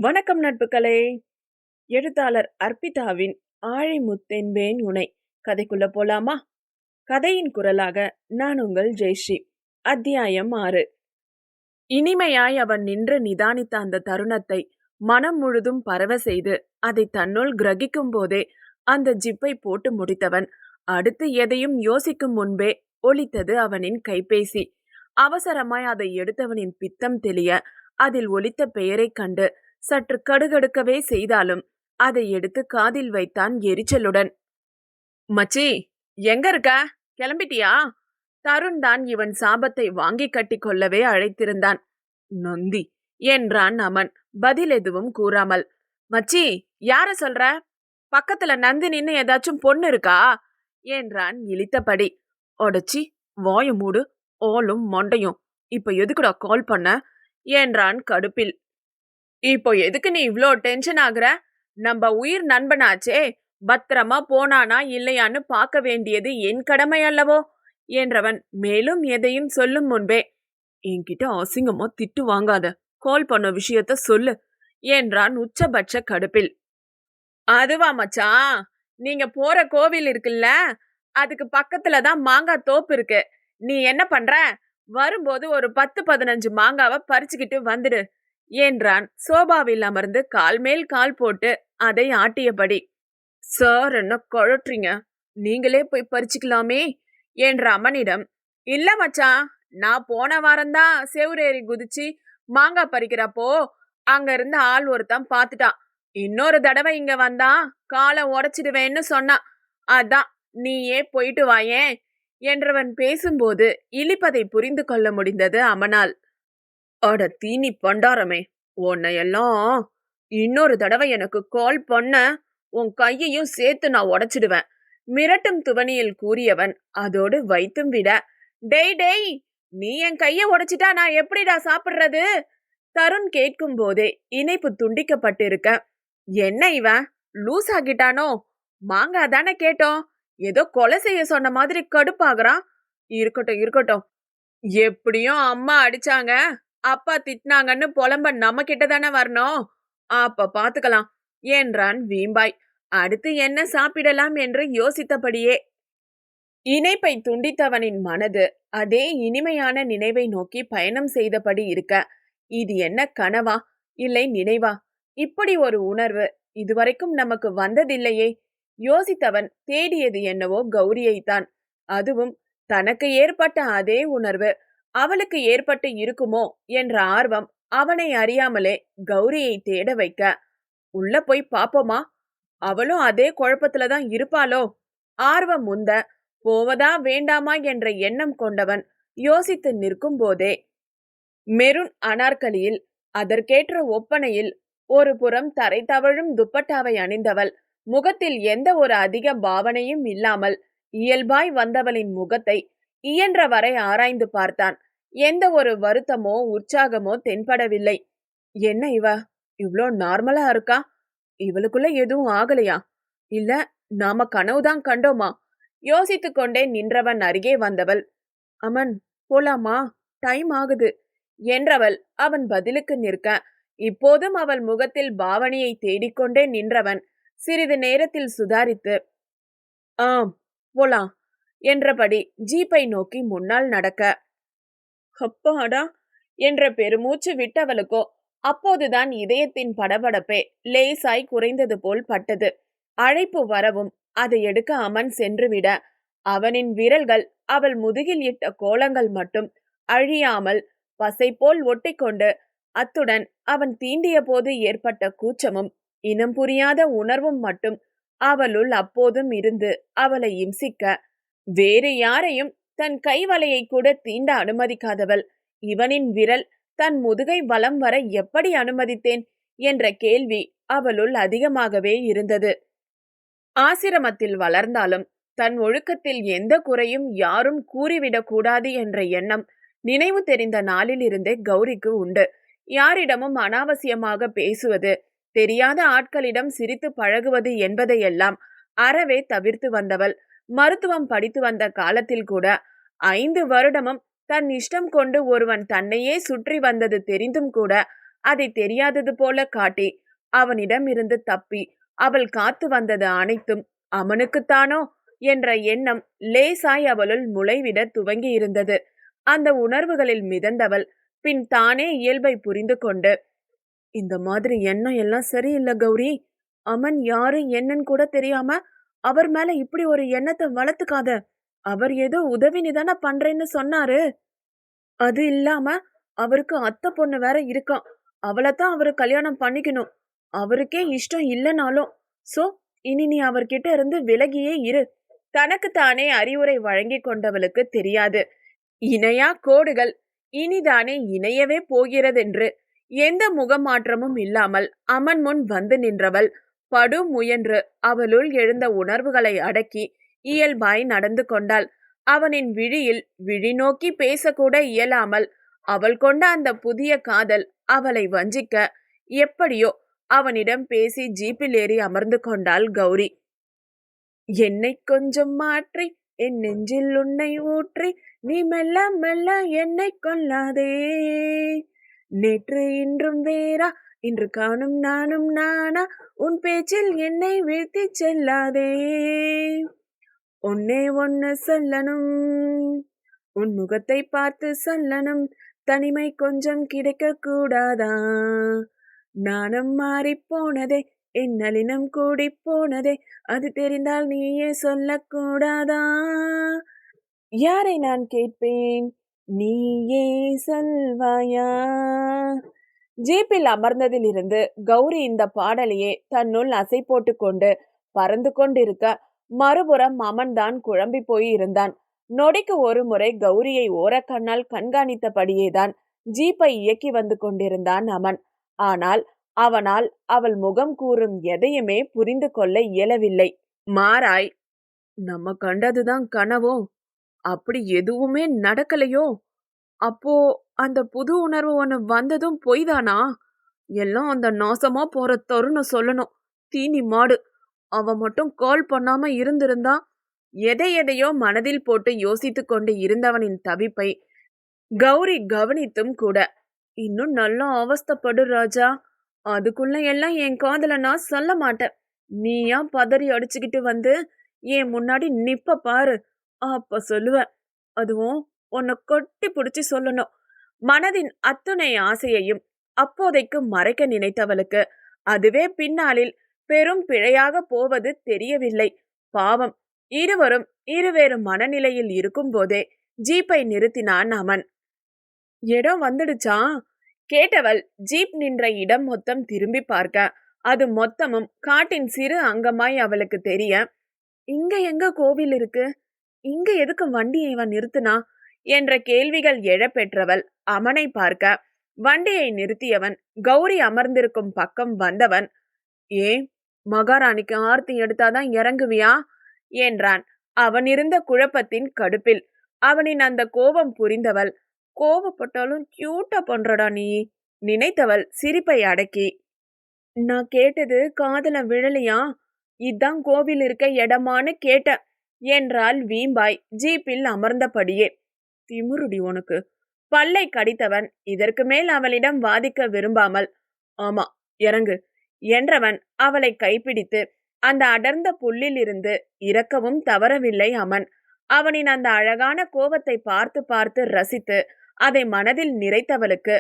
வணக்கம் நட்புகளே. எழுத்தாளர் அர்ப்பிதாவின் ஆழை முத்தென்பேன் உனை கதைக்குள்ள போலாமா? கதையின் குரலாக நான் உங்கள் ஜெயஸ்ரீ. அத்தியாயம் 6. இனிமையாய் அவன் நின்று நிதானித்த அந்த தருணத்தை மனம் முழுதும் பரவ செய்து அதை தன்னுள் கிரகிக்கும் போதே அந்த ஜிப்பை போட்டு முடித்தவன் அடுத்து எதையும் யோசிக்கும் முன்பே ஒலித்தது அவனின் கைபேசி. அவசரமாய் அதை எடுத்தவனின் பித்தம் தெளிய அதில் ஒலித்த பெயரைக் கண்டு சற்று கடுகடுக்கவே செய்தாலும் அதை எடுத்து காதில் வைத்தான் எரிச்சலுடன். மச்சி, எங்க இருக்க? கிளம்பிட்டியா? தருண் தான் இவன் சாபத்தை வாங்கி கட்டி கொள்ளவே அழைத்திருந்தான். நொந்தி என்றான் அமன் பதில் எதுவும் கூறாமல். மச்சி, யார சொல்ற? பக்கத்துல நந்தினின்னு ஏதாச்சும் பொண்ணு இருக்கா என்றான் இழித்தபடி. ஒடச்சி வாய மூடு, ஓலும் மொண்டையும். இப்ப எதுக்குடா கால் பண்ண என்றான் கடுப்பில். இப்போ எதுக்கு நீ இவ்ளோ டென்ஷன் ஆகுற? நம்ம உயிர் நண்பனாச்சே, பத்திரமா போனானா இல்லையான்னு பார்க்க வேண்டியது என் கடமை அல்லவோ என்றவன் மேலும் எதையும் சொல்லும் முன்பே, என்கிட்ட அசிங்கமா திட்டு வாங்காத, கால் பண்ண விஷயத்த சொல்லு என்றான் உச்சபட்ச கடுப்பில். அதுவா மச்சான், நீங்க போற கோவில் இருக்குல்ல, அதுக்கு பக்கத்துல தான் மாங்காய் தோப்பு இருக்கு. நீ என்ன பண்ற? வரும்போது ஒரு 10-15 மாங்காவை பறிச்சுக்கிட்டு வந்துடு என்றான் சோபாவில் அமர்ந்து கால் மேல் கால் போட்டு அதை ஆட்டியபடி. சார், என்ன குழற்றீங்க? நீங்களே போய் பறிச்சுக்கலாமே என்ற அம்மனிடம், இல்ல மச்சான், நான் போன வாரம்தான் செவுரேறி குதிச்சு மாங்காய் பறிக்கிறப்போ அங்க இருந்த ஆள் ஒருத்தன் பார்த்துட்டான். இன்னொரு தடவை இங்க வந்தா காலை உடைச்சிடுவேன்னு சொன்னான். அதான் நீயே போயிட்டு வாயேன் என்றவன் பேசும்போது இழிப்பதை புரிந்து கொள்ள முடிந்தது அமனால். அட தீனி பண்டாரமே, உன்னையெல்லாம் இன்னொரு தடவை எனக்கு கால் பண்ண உன் கையையும் சேர்த்து நான் உடைச்சிடுவேன் மிரட்டும் துவனியில் கூறியவன் அதோடு வைத்தும் விட, டேய் டேய், நீ என் கைய உடைச்சிட்டா நான் எப்படிடா சாப்பிடுறது? தருண் கேட்கும் போதே இணைப்பு துண்டிக்கப்பட்டிருக்க. என்ன இவன் லூஸ் ஆகிட்டானோ? மாங்காய் தானே கேட்டோம், ஏதோ கொலை செய்ய சொன்ன மாதிரி கடுப்பாகிறான். இருக்கட்டும் இருக்கட்டும், எப்படியும் அம்மா அடிச்சாங்க, அப்பா திட்டினாங்கன்னு புலம்ப நம்ம கிட்ட தானே வரணும், அப்ப பாத்துக்கலாம் என்றான் வீம்பாய். அடுத்து என்ன சாப்பிடலாம் என்று யோசித்தபடியே. இணைப்பை துண்டித்தவனின் மனது அதே இனிமையான நினைவை நோக்கி பயணம் செய்தபடி இருக்க, இது என்ன கனவா இல்லை நினைவா? இப்படி ஒரு உணர்வு இதுவரைக்கும் நமக்கு வந்ததில்லையே. யோசித்தவன் தேடியது என்னவோ கௌரியைத்தான். அதுவும் தனக்கு ஏற்பட்ட அதே உணர்வு அவளுக்கு ஏற்பட்டு இருக்குமோ என்ற ஆர்வம் அவனை அறியாமலே கௌரியை தேட வைக்க. உள்ள போய் பாப்போமா? அவளும் அதே குழப்பத்துலதான் இருப்பாளோ? ஆர்வம் முந்த போவதா வேண்டாமா என்ற எண்ணம் கொண்டவன் யோசித்து நிற்கும் போதே மெருன் அனார்கலியில் அதற்கேற்ற ஒப்பனையில் ஒரு புறம் தரை தவழும் துப்பட்டாவை அணிந்தவள், முகத்தில் எந்த ஒரு அதிக பாவனையும் இல்லாமல் இயல்பாய் வந்தவளின் முகத்தை இயன்ற வரை ஆராய்ந்து பார்த்தான். எந்த ஒரு வருத்தமோ உற்சாகமோ தென்படவில்லை. என்ன இவ இவ்ளோ நார்மலா இருக்கா? இவளுக்குள்ள எதுவும் ஆகலையா? இல்ல நாம கனவுதான் கண்டோமா? யோசித்து கொண்டே நின்றவன் அருகே வந்தவள், அமன் போலாமா, டைம் ஆகுது என்றவள் அவன் பதிலுக்கு நிற்க, இப்போதும் அவள் முகத்தில் பாவனையை தேடிக்கொண்டே நின்றவன் சிறிது நேரத்தில் சுதாரித்து, ஆம் போலாம் என்றபடி ஜீப்பை நோக்கி முன்னால் நடக்க, அப்பாடா என்ற பெருமூச்சு விட்டவளுக்கோ அப்போதுதான் இதயத்தின் படபடப்பே லேசாய் குறைந்தது போல் பட்டது. அழைப்பு வரவும் அதை எடுக்க அமன் சென்றுவிட, அவனின் விரல்கள் அவள் முதுகில் இட்ட கோலங்கள் மட்டும் அழியாமல் பசை போல் ஒட்டிக்கொண்டு, அத்துடன் அவன் தீண்டிய போது ஏற்பட்ட கூச்சமும் இனம் புரியாத உணர்வும் மட்டும் அவளுள் அப்போதும் இருந்து அவளை இம்சிக்க, வேறு யாரையும் தன் கைவலையை கூட தீண்ட அனுமதிக்காதவள் இவனின் விரல் தன் முதுகை வலம் வர எப்படி அனுமதித்தேன் என்ற கேள்வி அவளுள் அதிகமாகவே இருந்தது. ஆசிரமத்தில் வளர்ந்தாலும் தன் ஒழுக்கத்தில் எந்த குறையும் யாரும் கூறிவிடக் கூடாது என்ற எண்ணம் நினைவு தெரிந்த நாளிலிருந்தே கௌரிக்கு உண்டு. யாரிடமும் அனாவசியமாக பேசுவது, தெரியாத ஆட்களிடம் சிரித்து பழகுவது என்பதையெல்லாம் அறவே தவிர்த்து வந்தவள். மருத்துவம் படித்து வந்த காலத்தில் கூட 5 வருடமும் தன் இஷ்டம் கொண்டு ஒருவன் தன்னையே சுற்றி வந்தது தெரிந்தும் கூட அதை தெரியாதது போல காட்டி அவனிடம் இருந்து தப்பி அவள் காத்து வந்தது அனைத்தும் அவனுக்குத்தானோ என்ற எண்ணம் லேசாய் அவளுள் முளைவிட துவங்கி இருந்தது. அந்த உணர்வுகளில் மிதந்தவள் பின் தானே இயல்பை புரிந்து கொண்டு, இந்த மாதிரி எண்ணம் எல்லாம் சரியில்லை கௌரி. அமன் யாரு என்னன்னு கூட தெரியாம அவர் மேல இப்படி ஒரு எண்ணத்தை வளர்த்துக்காத. அவர் ஏதோ உதவி நிதான பண்றேன்னு சொன்னாரு. அது இல்லாம அவருக்கு அத்தை பொண்ணு வேற இருக்கான். அவளைத்தான் அவரு கல்யாணம் பண்ணிக்கணும். அவருக்கே இஷ்டம் இல்லைனாலும் சோ இனி நீ அவர்கிட்ட இருந்து விலகியே இரு. தனக்குத்தானே அறிவுரை வழங்கி கொண்டவளுக்கு தெரியாது, இணையா கோடுகள் இனிதானே இணையவே போகிறதென்று. எந்த முகமாற்றமும் இல்லாமல் அமன் முன் வந்து நின்றவள் படு முயன்று அவளுள் எழுந்த உணர்வுகளை அடக்கி இயல்பாய் நடந்து கொண்டாள். அவனின் விழியில் விழி நோக்கி பேசக்கூட இயலாமல் அவள் கொண்ட அந்த புதிய காதல் அவளை வஞ்சிக்க எப்படியோ அவனிடம் பேசி ஜீப்பில் ஏறி அமர்ந்து கொண்டாள் கௌரி. என்னை கொஞ்சம் மாற்றி என் நெஞ்சில் உன்னை ஊற்றி நீ மெல்ல மெல்ல என்னை கொல்லாதே. நேற்று இன்றும் வேறா இன்று காணும் நானும் நானா உன் பேச்சில் என்னை வீழ்த்தி செல்லாதே. ஒன்னே ஒன்னு சொல்லணும், உன் முகத்தை பார்த்து சொல்லணும், தனிமை கொஞ்சம் கிடைக்க கூடாதா? நாணம் மாறி போனதே, என் நளினம் கூடி போனதே, அது தெரிந்தால் நீயே சொல்லக்கூடாதா? யாரை நான் கேட்பேன், நீயே சொல்வாயா? ஜீப்பில் அமர்ந்ததிலிருந்து கௌரி இந்த பாடலையே தன்னுள் அசை போட்டு கொண்டு பறந்து கொண்டிருக்க மறுபுறம் அமன்தான் குழம்பி போய் இருந்தான். நொடிக்கு ஒரு முறை கௌரியை ஓரக்கண்ணால் கண்காணித்தபடியேதான் ஜீப்பை இயக்கி வந்து கொண்டிருந்தான் அமன். ஆனால் அவனால் அவள் முகம் கூறும் எதையுமே புரிந்து கொள்ள இயலவில்லை. மாறாய், நம்ம கண்டதுதான் கனவோ, அப்படி எதுவுமே நடக்கலையோ, அப்போ அந்த புது உணர்வு ஒண்ணு வந்ததும் பொய்தானா? எல்லாம் அந்த நாசமா போற தருணம் சொல்லணும். தீனி மாடு அவ மட்டும் கால் பண்ணாம இருந்திருந்தா. எதையோ மனதில் போட்டு யோசித்து கொண்டு இருந்தவனின் தவிப்பை கௌரி கவனித்தும் கூட, இன்னும் நல்லா அவஸ்தப்படு ராஜா, அதுக்குள்ள எல்லாம் என் காதல நான் சொல்ல மாட்டேன். நீயா பதறி அடிச்சுக்கிட்டு வந்து என் முன்னாடி நிப்ப பாரு, அப்ப சொல்லுவ. அதுவும் உன்னை கொட்டி பிடிச்சி சொல்லணும். மனதின் அத்துணை ஆசையையும் அப்போதைக்கு மறைக்க நினைத்தவளுக்கு அதுவே பின்னாளில் பெரும் பிழையாக போவது தெரியவில்லை. பாவம், இருவரும் இருவேறு மனநிலையில் இருக்கும் போதே ஜீப்பை நிறுத்தினான் அமன். இடம் வந்துடுச்சா கேட்டவள் ஜீப் நின்ற இடம் மொத்தம் திரும்பி பார்க்க அது மொத்தமும் காட்டின் சிறு அங்கமாய் அவளுக்கு தெரிய, இங்க எங்க கோவில் இருக்கு, இங்க எதுக்கு வண்டியை இவன் நிறுத்தினா என்ற கேள்விகள் எழப்பெற்றவள் அமனை பார்க்க வண்டியை நிறுத்தியவன் கௌரி அமர்ந்திருக்கும் பக்கம் வந்தவன், ஏன் மகாராணிக்கு ஆர்த்தி எடுத்தாதான் இறங்குவியா என்றான். அவன் இருந்த குழப்பத்தின் கடுப்பில் அவனின் அந்த கோபம் புரிந்தவள், கோபப்பட்டாலும் கியூட்டா பண்றடா நீ நினைத்தவள் சிரிப்பை அடக்கி, நான் கேட்டது காதல விழலையா, இதான் கோவில் இருக்க இடமான்னு கேட்ட என்றால் வீம்பாய் ஜீப்பில் அமர்ந்தபடியே. திமுருடி உனக்கு, பல்லை கடித்தவன் இதற்கு மேல் அவளிடம் வாதிக்க விரும்பாமல், ஆமா இறங்கு என்றவன் அவளை கைப்பிடித்து அந்த அடர்ந்த புல்லில் இருந்து இறக்கவும் தவறவில்லை அமன். அவனின் அந்த அழகான கோபத்தை பார்த்து பார்த்து ரசித்து அதை மனதில் நிறைத்தவளுக்கு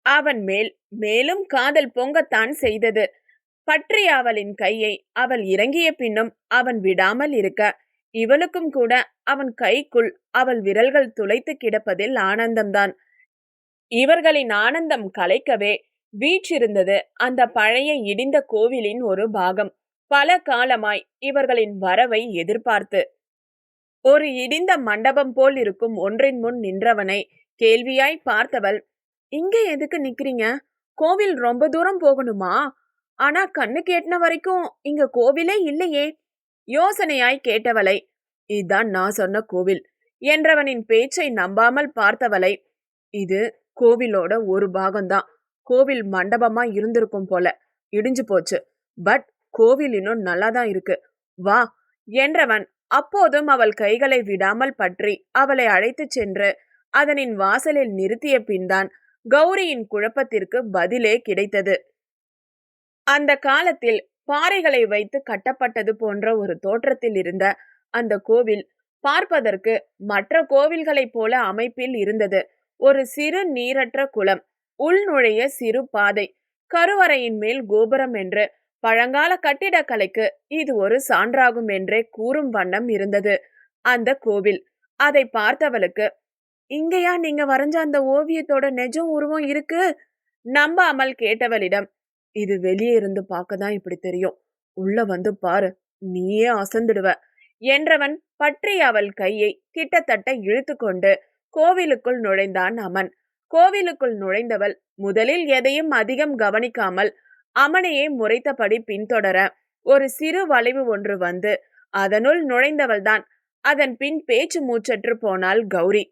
அவன் மேல் மேலும் காதல் பொங்கத்தான் செய்தது. பற்றிய அவளின் கையை அவள் இறங்கிய பின்னும் அவன் விடாமல் இருக்க இவளுக்கும் கூட அவன் கைக்குள் அவள் விரல்கள் துளைத்து கிடப்பதில் ஆனந்தம்தான். இவர்களின் ஆனந்தம் கலைக்கவே வீற்றிருந்தது அந்த பழைய இடிந்த கோவிலின் ஒரு பாகம். பல காலமாய் இவர்களின் வரவை எதிர்பார்த்து ஒரு இடிந்த மண்டபம் போல் இருக்கும் ஒன்றின் முன் நின்றவனை கேள்வியாய் பார்த்தவள், இங்க எதுக்கு நிக்கிறீங்க, கோவில் ரொம்ப தூரம் போகணுமா? ஆனா கண்ணு கேட்டின வரைக்கும் இங்க கோவிலே இல்லையே யோசனையாய் கேட்டவளை, இதுதான் நான் சொன்ன கோவில் என்றவனின் பேச்சை நம்பாமல் பார்த்தவளை, இது கோவிலோட ஒரு பாகம்தான், கோவில் மண்டபமா இருந்திருக்கும் போல, இடிஞ்சு போச்சு, பட் கோவில் இன்னும் நல்லாதான் இருக்கு, வா என்றவன் அப்போதும் அவள் கைகளை விடாமல் பற்றி அவளை அழைத்து சென்று அதனின் வாசலில் நிறுத்திய பின்தான் கௌரியின் குழப்பத்திற்கு பதிலே கிடைத்தது. அந்த காலத்தில் பாறைகளை வைத்து கட்டப்பட்டது போன்ற ஒரு தோற்றத்தில் இருந்த அந்த கோவில் பார்ப்பதற்கு மற்ற கோவில்களைப் போல அமைப்பில் இருந்தது. ஒரு சிறு நீரற்ற குளம், உள்நுழைய சிறு பாதை, கருவறையின் மேல் கோபுரம் என்று பழங்கால கட்டிடக்கலைக்கு இது ஒரு சான்றாகும் என்றே கூறும் வண்ணம் இருந்தது அந்த கோவில். அதை பார்த்தவளுக்கு, இங்கேயா நீங்க வரைஞ்ச அந்த ஓவியத்தோட நெஜம் உருவம் இருக்கு? நம்பாமல் கேட்டவளிடம், இது வெளியே இருந்து பார்க்கதான் இப்படி தெரியும், உள்ள வந்து பாரு, நீயே அசந்துடுவ என்றவன் பற்றி அவள் கையை கிட்டத்தட்ட இழுத்து கொண்டு கோவிலுக்குள் நுழைந்தான் அமன். கோவிலுக்குள் நுழைந்தவள் முதலில் எதையும் அதிகம் கவனிக்காமல் அமனையே முறைத்தபடி பின்தொடர ஒரு சிறு வளைவு ஒன்று வந்து அதனுள் நுழைந்தவள்தான். அதன் பின் பேச்சு மூச்சற்று போனாள் கௌரி.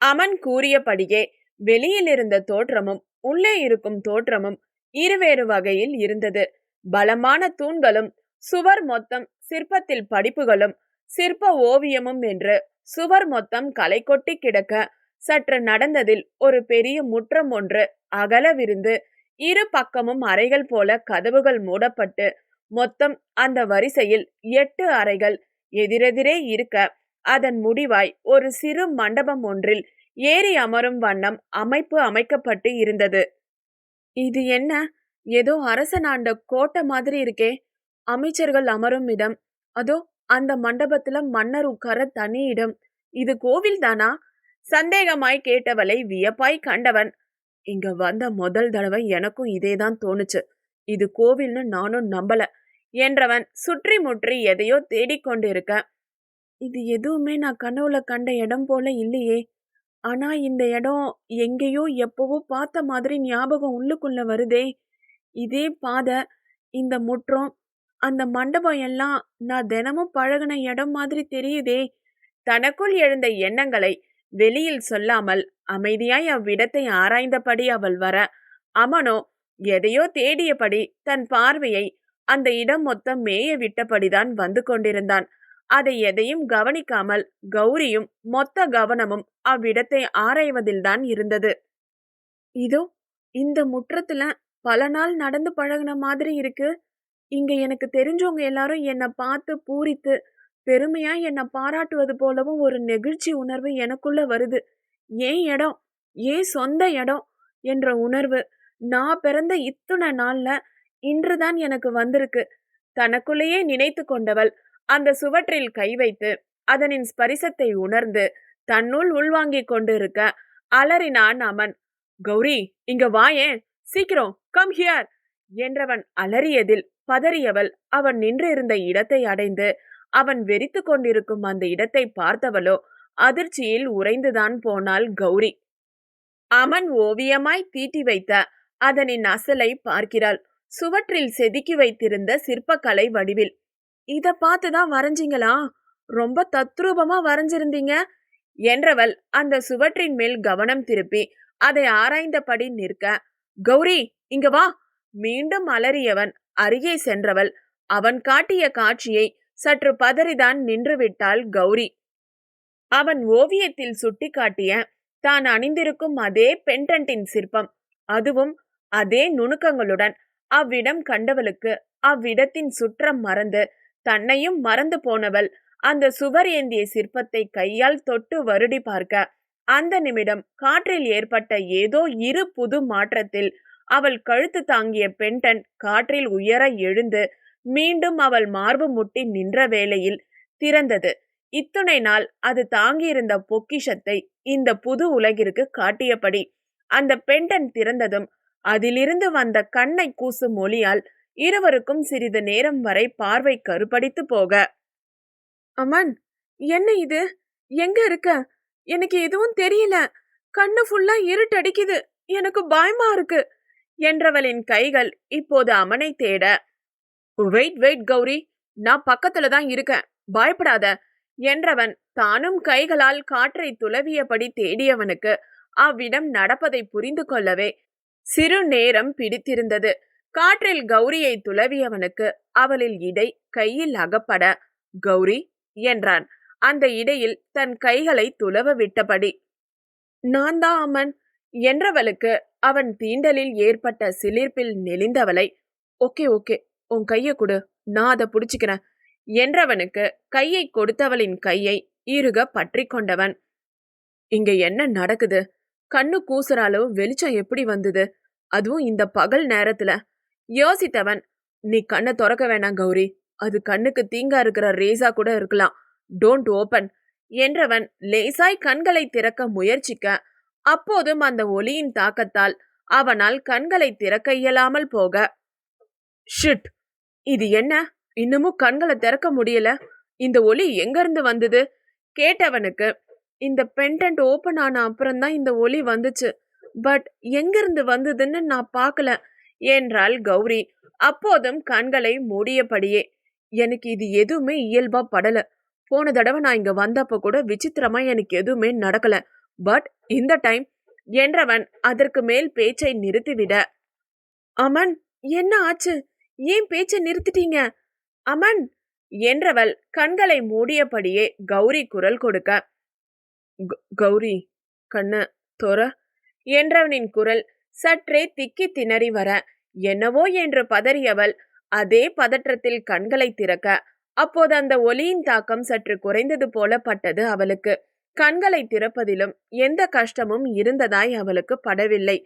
அமன் கூறியபடியே வெளியில் இருந்த தோற்றமும் உள்ளே இருக்கும் தோற்றமும் இருவேறு வகையில் இருந்தது. பலமான தூண்களும் சுவர் மொத்தம் சிற்பத்தில் படிப்புகளும் சிற்ப ஓவியமும் என்று சுவர் மொத்தம் களை கொட்டி கிடக்க, சற்று நடந்ததில் ஒரு பெரிய முற்றம் ஒன்று அகலவிருந்து இரு பக்கமும் அறைகள் போல கதவுகள் மூடப்பட்டு மொத்தம் அந்த வரிசையில் 8 அறைகள் எதிரெதிரே இருக்க, அதன் முடிவாய் ஒரு சிறு மண்டபம் ஒன்றில் ஏறி அமரும் வண்ணம் அமைப்பு அமைக்கப்பட்டு இருந்தது. இது என்ன, ஏதோ அரசனாண்ட கோட்டை மாதிரி இருக்கே. அமைச்சர்கள் அமரும் இடம், அதோ அந்த மண்டபத்துல மன்னர் உட்கார தனி இடம். இது கோவில் தானா? சந்தேகமாய் கேட்டவளை வியப்பாய் கண்டவன், இங்க வந்த முதல் தடவை எனக்கும் இதேதான் தோணுச்சு, இது கோவில்னு நானும் நம்பல என்றவன் சுற்றி முற்றி எதையோ தேடிக்கொண்டிருக்க, இது எதுவுமே நான் கனவுல கண்ட இடம் போல இல்லையே. ஆனா இந்த இடம் எங்கேயோ எப்பவோ பார்த்த மாதிரி ஞாபகம் உள்ளுக்குள்ள வருதே. இதே பாதை, இந்த முற்றம், அந்த மண்டபம் எல்லாம் நான் தினமும் பழகின இடம் மாதிரி தெரியுதே. தனக்குள் எழுந்த எண்ணங்களை வெளியில் சொல்லாமல் அமைதியாய் அவ்விடத்தை ஆராய்ந்தபடி அவள் வர, அமனோ எதையோ தேடியபடி தன் பார்வையை அந்த இடம் மொத்தம் மேய விட்டபடிதான் வந்து கொண்டிருந்தான். அதை எதையும் கவனிக்காமல் கௌரியும் மொத்த கவனமும் அவ்விடத்தை ஆராய்வதில்தான் இருந்தது. இதோ இந்த முற்றத்துல பல நாள் நடந்து பழகின மாதிரி இருக்கு. இங்க எனக்கு தெரிஞ்சவங்க எல்லாரும் என்னை பார்த்து பூரித்து பெருமையா என்னை பாராட்டுவது போலவும் ஒரு நெகிழ்ச்சி உணர்வு எனக்குள்ள வருது. ஏன் இடம், ஏன் சொந்த இடம் என்ற உணர்வு நான் பிறந்த இத்துணை நாள்ல இன்றுதான் எனக்கு வந்திருக்கு. தனக்குள்ளேயே நினைத்து கொண்டவள் அந்த சுவற்றில் கை வைத்து அதனின் ஸ்பரிசத்தை உணர்ந்து தன்னுள் உள்வாங்கிக் கொண்டிருக்க அலறினான் அமன். கௌரி, இங்க வாயேன், சீக்கிரம் கம் ஹியர் என்றவன் அலறியதில் பதறியவள் அவன் நின்றிருந்த இடத்தை அடைந்து அவன் வெறித்து கொண்டிருக்கும் அந்த இடத்தை பார்த்தவளோ அதிர்ச்சியில் உறைந்துதான் போனாள் கௌரி. அமன் ஓவியமாய் தீட்டி வைத்த அதனின் அசலை பார்க்கிறாள், சுவற்றில் செதுக்கி வைத்திருந்த சிற்பக்கலை வடிவில். இத பார்த்துதான் வரைஞ்சிங்களா? ரொம்ப தத்ரூபமா வரைஞ்சிருந்தீங்க என்றவள் அந்த சுவற்றின் மேல் கவனம் திருப்பி அதை ஆராய்ந்தபடி நிற்க, கௌரி இங்க வா மீண்டும் அலறியவன் அருகே சென்றவள் அவன் காட்டிய காட்சியை சற்று பதறிதான் நின்றுவிட்டாள் கௌரி. அவன் ஓவியத்தில் சுட்டி காட்டிய தான் அணிந்திருக்கும் அதே பெண்டன்ட்டின் சிற்பம், அதுவும் அதே நுணுக்கங்களுடன் அவ்விடம் கண்டவளுக்கு அவ்விடத்தின் சுற்றம் மறந்து தன்னையும் மறந்து போனவள் அந்த சுவர் ஏந்திய சிற்பத்தை கையால் தொட்டு வருடி பார்க்க, அந்த நிமிடம் காற்றில் ஏற்பட்ட ஏதோ இரு புது மாற்றத்தில் அவள் கழுத்து தாங்கிய பெண்டன் காற்றில் உயர எழுந்து மீண்டும் அவள் மார்பு முட்டி நின்ற வேளையில் திறந்தது. இத்துணை நாள் அது தாங்கியிருந்த பொக்கிஷத்தை இந்த புது உலகிற்கு காட்டியபடி அந்த பெண்டன் திறந்ததும் அதிலிருந்து வந்த கண்ணை கூசும் ஒளியால் இருவருக்கும் சிறிது நேரம் வரை பார்வை கருப்படித்து போக, அமன் என்ன இது, எங்க இருக்க, எனக்கு எதுவும் தெரியல, கண்ணு ஃபுல்லா இருட்டடிக்குது, எனக்கு பயமா இருக்கு என்றவளின் கைகள் இப்போது அமனை தேட, வெயிட் வெயிட் கௌரி, நான் பக்கத்துல தான் இருக்கேன், பயப்படாத என்றவன் தானும் கைகளால் காற்றை துளவியபடி தேடியவனுக்கு அவ்விடம் நடப்பதை புரிந்து கொள்ளவே சிறு நேரம் பிடித்திருந்தது. காற்றில் கௌரியை துளவியவனுக்கு அவளில் இடை கையில் அகப்பட, கௌரி என்றான் அந்த இடையில் தன் கைகளை துளவ விட்டபடி. நான் தான் அமன், என்றவளுக்கு அவன் தீண்டலில் ஏற்பட்ட சிலிர்ப்பில் நெளிந்தவளை, ஓகே ஓகே, உன் கைய கொடு, நான் அதை புடிச்சுக்கிறேன் என்றவனுக்கு கையை கொடுத்தவளின் கையை இறுக பற்றி கொண்டவன், இங்க என்ன நடக்குது? கண்ணு கூசுற அளவு வெளிச்சம் எப்படி வந்தது? அதுவும் இந்த பகல் நேரத்துல? யோசித்தவன், நீ கண்ணை திறக்க வேணாம் கௌரி, அது கண்ணுக்கு தீங்கா இருக்கிற ரேசா கூட இருக்கலாம், டோன்ட் ஓபன் என்றவன் லேசாய் கண்களை திறக்க முயற்சிக்க, அப்போதும் அந்த ஒளியின் தாக்கத்தால் அவனால் கண்களை திறக்க இயலாமல் போக, ஷிட், இது என்ன? இன்னமும் கண்களை திறக்க முடியல. இந்த ஒளி எங்கிருந்து வந்தது கேட்டவனுக்கு, இந்த பெண்டன்ட் ஓபன் ஆன அப்புறம்தான் இந்த ஒளி வந்துச்சு, பட் எங்கிருந்து வந்ததுன்னு நான் பார்க்கல என்றாள் கௌரி. அப்போதும் கண்களை மூடியபடியே, எனக்கு இது எதுவுமே இயல்பா படல. போன தடவை நான் இங்க வந்தப்ப கூட விசித்திரமா எனக்கு எதுவுமே நடக்கல, பட் இந்த டைம் என்றவன் அதற்கு மேல் பேச்சை நிறுத்திவிட, அமன், என்ன ஆச்சு? ஏன் பேச்சை நிறுத்திட்டீங்க? அமன் என்றவள் கண்களை மூடியபடியே கௌரி குரல் கொடுக்க, கௌரி, கண்ண தொற என்றவனின் குரல் சற்றே திக்கி திணறி வர, என்னவோ என்று பதறியவள் அதே பதற்றத்தில் கண்களை திறக்க, அப்போது அந்த ஒளியின் தாக்கம் சற்று குறைந்தது போல பட்டது அவளுக்கு. கண்களை திறப்பதிலும் எந்த கஷ்டமும் இருந்ததாய் அவளுக்கு படவில்லை.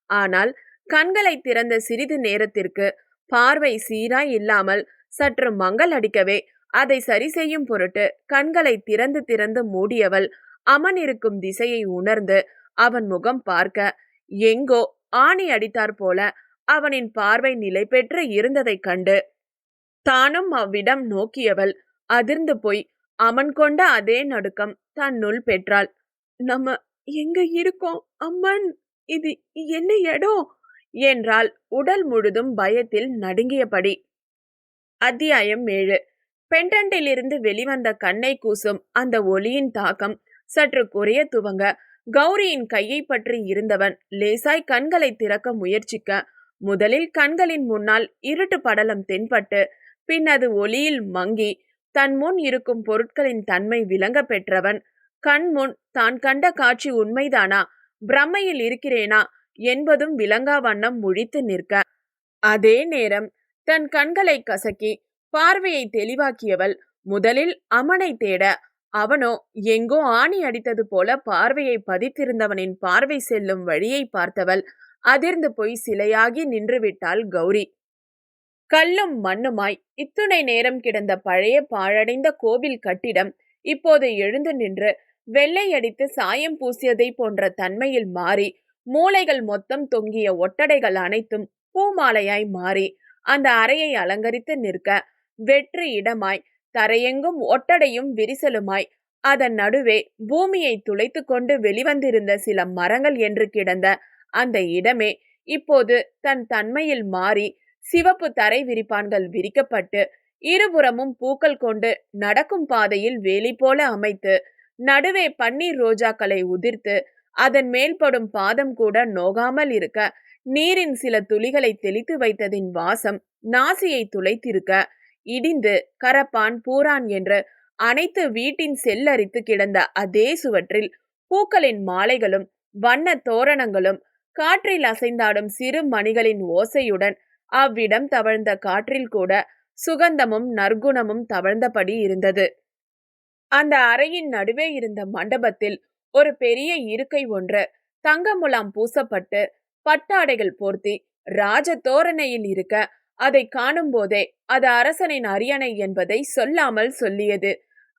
ஆனால் கண்களை திறந்த சிறிது நேரத்திற்கு பார்வை சீராய் இல்லாமல் சற்று மங்கள் அடிக்கவே, அதை சரி செய்யும் பொருட்டு கண்களை திறந்து திறந்து மூடியவள் அமன் இருக்கும் திசையை உணர்ந்து அவன் முகம் பார்க்க, எங்கோ ஆணி அடித்தாற் போல அவனின் பார்வை நிலை பெற்று இருந்ததைக் கண்டு தானும் அவ்விடம் நோக்கியவள் அதிர்ந்து போய் அமன் கொண்ட அதே நடுக்கம் தன்னுள் பெற்றாள். நம்ம எங்க இருக்கோம் அம்மன்? இது என்ன இடம் என்றால் உடல் முழுதும் பயத்தில் நடுங்கியபடி. அத்தியாயம் 7. பெண்டன்ட்டிலிருந்து வெளிவந்த கண்ணை கூசும் அந்த ஒளியின் தாக்கம் சற்று குறைய துவங்க, கௌரியின் கையை பற்றி இருந்தவன் லேசாய் கண்களை திறக்க முயற்சிக்க, முதலில் கண்களின் முன்னால் இருட்டு படலம் தென்பட்டு, பின் அது ஒளியில் மங்கி தன் முன் இருக்கும் பொருட்களின் தன்மை விளங்க பெற்றவன் கண்முன் தான் கண்ட காட்சி உண்மைதானா, பிரம்மையில் இருக்கிறேனா என்பதும் விளங்கா வண்ணம் முழித்து நிற்க, அதே நேரம் தன் கண்களை கசக்கி பார்வையை தெளிவாக்கியவள் முதலில் அமனை தேட, அவனோ எங்கோ ஆணி அடித்தது போல பார்வையை பதித்திருந்தவனின் பார்வை செல்லும் வழியை பார்த்தவள் அதிர்ந்து போய் சிலையாகி நின்றுவிட்டாள் கௌரி. கல்லும் மண்ணுமாய் இத்துணை நேரம் கிடந்த பழைய பாழடைந்த கோவில் கட்டிடம் இப்போது எழுந்து நின்று வெள்ளை அடித்து சாயம் பூசியதை போன்ற தன்மையில் மாறி, மூளைகள் மொத்தம் தொங்கிய ஒட்டடைகள் அனைத்தும் பூமாலையாய் மாறி அந்த அறையை அலங்கரித்து நிற்க, வெற்று இடமாய் தரையெங்கும் ஒட்டடையும் விரிசலுமாய் அதன் நடுவே பூமியை துளைத்து கொண்டு வெளிவந்திருந்த சில மரங்கள் என்று கிடந்த அந்த இடமே இப்போது தன் தன்மையில் மாறி சிவப்பு தரை விரிப்பான்கள் விரிக்கப்பட்டு, இருபுறமும் பூக்கள் கொண்டு நடக்கும் பாதையில் வேலி போல அமைத்து, நடுவே பன்னீர் ரோஜாக்களை உதிர்த்து அதன் மேல்படும் பாதம் கூட நோகாமல் இருக்க, நீரின் சில துளிகளை தெளித்து வைத்ததின் வாசம் நாசியை துளைத்திருக்க, இடிந்து கரப்பான் பூரான் என்று அனைத்து வீட்டின் செல்லரித்து கிடந்த அதே சுவற்றில் பூக்களின் மாலைகளும் வண்ண தோரணங்களும் காற்றில் அசைந்தாடும் சிறு மணிகளின் ஓசையுடன் அவ்விடம் தவழ்ந்த காற்றில் கூட சுகந்தமும் நற்குணமும் தவழ்ந்தபடி இருந்தது. அந்த அறையின் நடுவே இருந்த மண்டபத்தில் ஒரு பெரிய இருக்கை ஒன்று தங்க முலாம் பூசப்பட்டு பட்டாடைகள் போர்த்தி ராஜ தோரணையில் இருக்க, அதை காணும் போதே அது அரசனின் அரியணை என்பதை சொல்லாமல் சொல்லியது.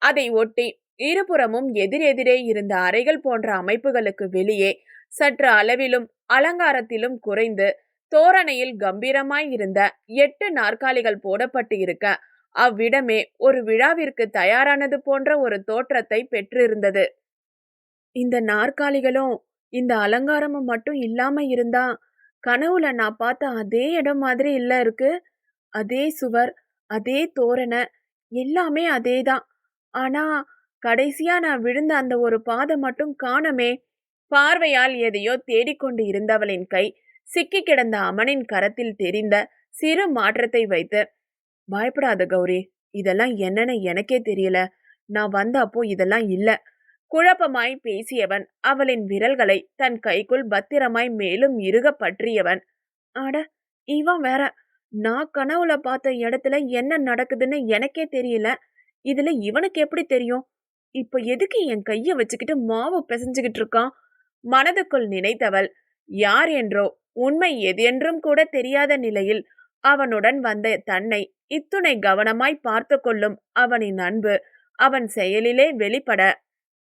அதை ஒட்டி இருபுறமும் எதிரெதிரே இருந்த அறைகள் போன்ற அமைப்புகளுக்கு வெளியே சற்று அளவிலும் அலங்காரத்திலும் குறைந்து தோரணையில் கம்பீரமாய் இருந்த 8 நாற்காலிகள் போடப்பட்டு இருக்க, அவ்விடமே ஒரு விழாவிற்கு தயாரானது போன்ற ஒரு தோற்றத்தை பெற்றிருந்தது. இந்த நாற்காலிகளும் இந்த அலங்காரமும் மட்டும் இல்லாம இருந்தா கனவுல நான் பார்த்த அதே இடம் மாதிரி இல்ல இருக்கு. அதே சுவர், அதே தோரணை, எல்லாமே அதேதான். ஆனா கடைசியா நான் விழுந்த அந்த ஒரு பாதம் மட்டும் காணமே. பார்வையால் எதையோ தேடிக்கொண்டு இருந்தவளின் கை சிக்கி கிடந்த அமனின் கரத்தில் தெரிந்த சிறு மாற்றத்தை வைத்து, பயப்படாத கௌரி, இதெல்லாம் என்னன்னு எனக்கே தெரியல. நான் வந்த அப்போ இதெல்லாம் இல்ல. குழப்பமாய் பேசியவன் அவளின் விரல்களை தன் கைக்குள் பத்திரமாய் மேலும் இறுக பற்றியவன். அட, இவன் வேற! நான் கனவுல பார்த்த இடத்துல என்ன நடக்குதுன்னு எனக்கே தெரியல. இதுல இவனுக்கு எப்படி தெரியும்? இப்ப எதுக்கு என் கைய வச்சுக்கிட்டு மாவு பிசைஞ்சுகிட்டு இருக்கான்? மனதுக்குள் நினைத்தவள் யார் என்றோ உண்மை எது என்றும் கூட தெரியாத நிலையில் அவனுடன் வந்த தன்னை இத்துணை கவனமாய் பார்த்து கொள்ளும் அவனின் அன்பு அவன் செயலிலே வெளிப்பட,